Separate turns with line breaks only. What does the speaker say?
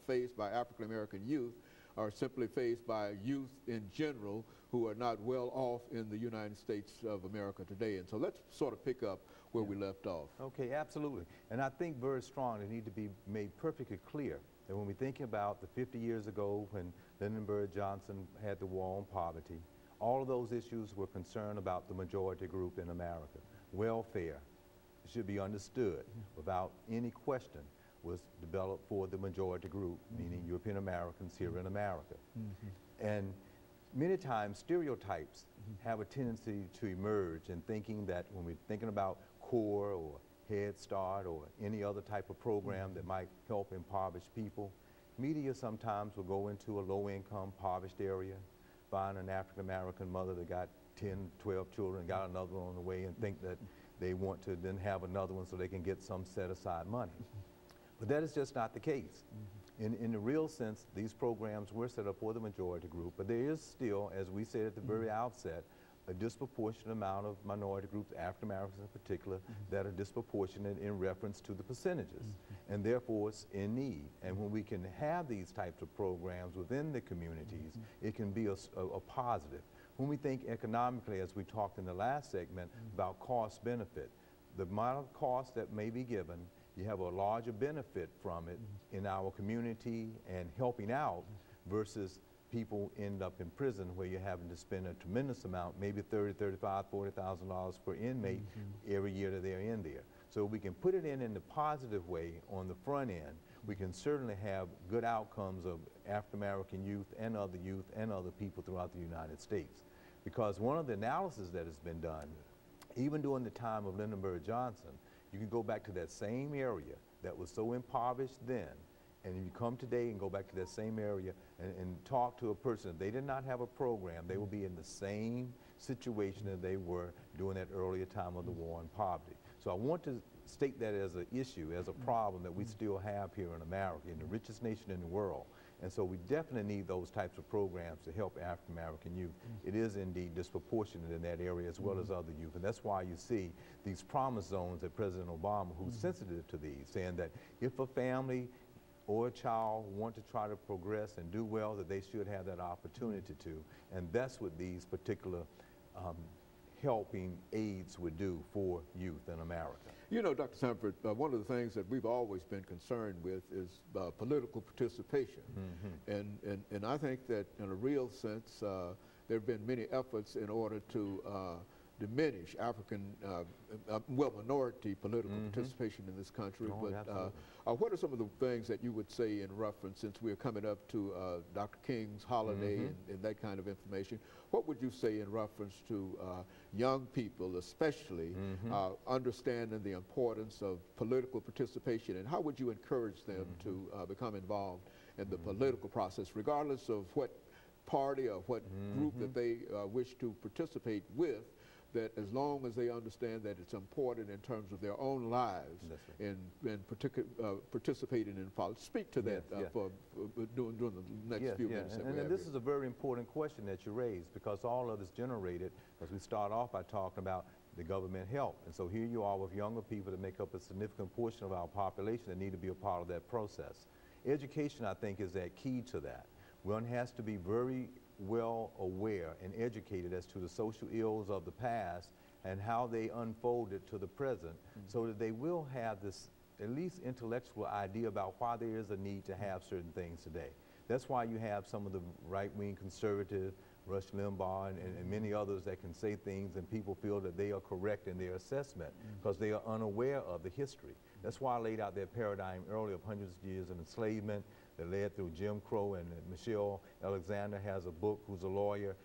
faced by African American youth are simply faced by youth in general who are not well off in the United States of America today. And so let's sort of pick up where we left off.
Okay, absolutely. And I think very strong, it needs to be made perfectly clear that when we're thinking about the 50 years ago when Lyndon Bird Johnson had the war on poverty, all of those issues were concerned about the majority group in America. Welfare should be understood without any question was developed for the majority group, meaning European Americans here in America. And many times stereotypes have a tendency to emerge in thinking that when we're thinking about CORE or Head Start or any other type of program that might help impoverished people, media sometimes will go into a low-income, impoverished area, find an African-American mother that got 10, 12 children, got another one on the way, and think that they want to then have another one so they can get some set-aside money. But that is just not the case. In the real sense, these programs were set up for the majority group, but there is still, as we said at the very outset, a disproportionate amount of minority groups, African Americans in particular, that are disproportionate in reference to the percentages, and therefore it's in need. And when we can have these types of programs within the communities, it can be a positive. When we think economically, as we talked in the last segment about cost benefit, the amount of cost that may be given, you have a larger benefit from it in our community and helping out versus people end up in prison where you're having to spend a tremendous amount, maybe $30,000, $35,000, $40,000 per inmate every year that they're in there. So we can put it in the positive way on the front end. We can certainly have good outcomes of African American youth and other people throughout the United States. Because one of the analysis that has been done, even during the time of Lyndon Bird Johnson, you can go back to that same area that was so impoverished then, and if you come today and go back to that same area and talk to a person, if they did not have a program, they will be in the same situation that they were during that earlier time of the war on poverty. So I want to state that as an issue, as a problem that we still have here in America, in the richest nation in the world. And so we definitely need those types of programs to help African American youth. It is indeed disproportionate in that area as well as other youth. And that's why you see these promise zones that President Obama, who's sensitive to these, saying that if a family or a child want to try to progress and do well, that they should have that opportunity to. And that's what these particular helping aids would do for youth in America.
You know, Dr. Sanford, one of the things that we've always been concerned with is political participation. And I think that in a real sense, there have been many efforts in order to diminish minority political participation in this country. What are some of the things that you would say in reference, since we're coming up to Dr. King's holiday and that kind of information, what would you say in reference to young people, especially understanding the importance of political participation, and how would you encourage them to become involved in the political process, regardless of what party or what group that they wish to participate with, that as long as they understand that it's important in terms of their own lives and participating in politics. Speak to that during the next few minutes.
And this is a very important question that you raised, because all of this generated, as we start off by talking about the government help. And so here you are with younger people that make up a significant portion of our population that need to be a part of that process. Education, I think, is that key to that. One has to be very well aware and educated as to the social ills of the past and how they unfolded to the present, so that they will have this at least intellectual idea about why there is a need to have certain things today. That's why you have some of the right-wing conservative, Rush Limbaugh and many others that can say things and people feel that they are correct in their assessment because they are unaware of the history. That's why I laid out that paradigm earlier of hundreds of years of enslavement that led through Jim Crow, and Michelle Alexander has a book, who's a lawyer,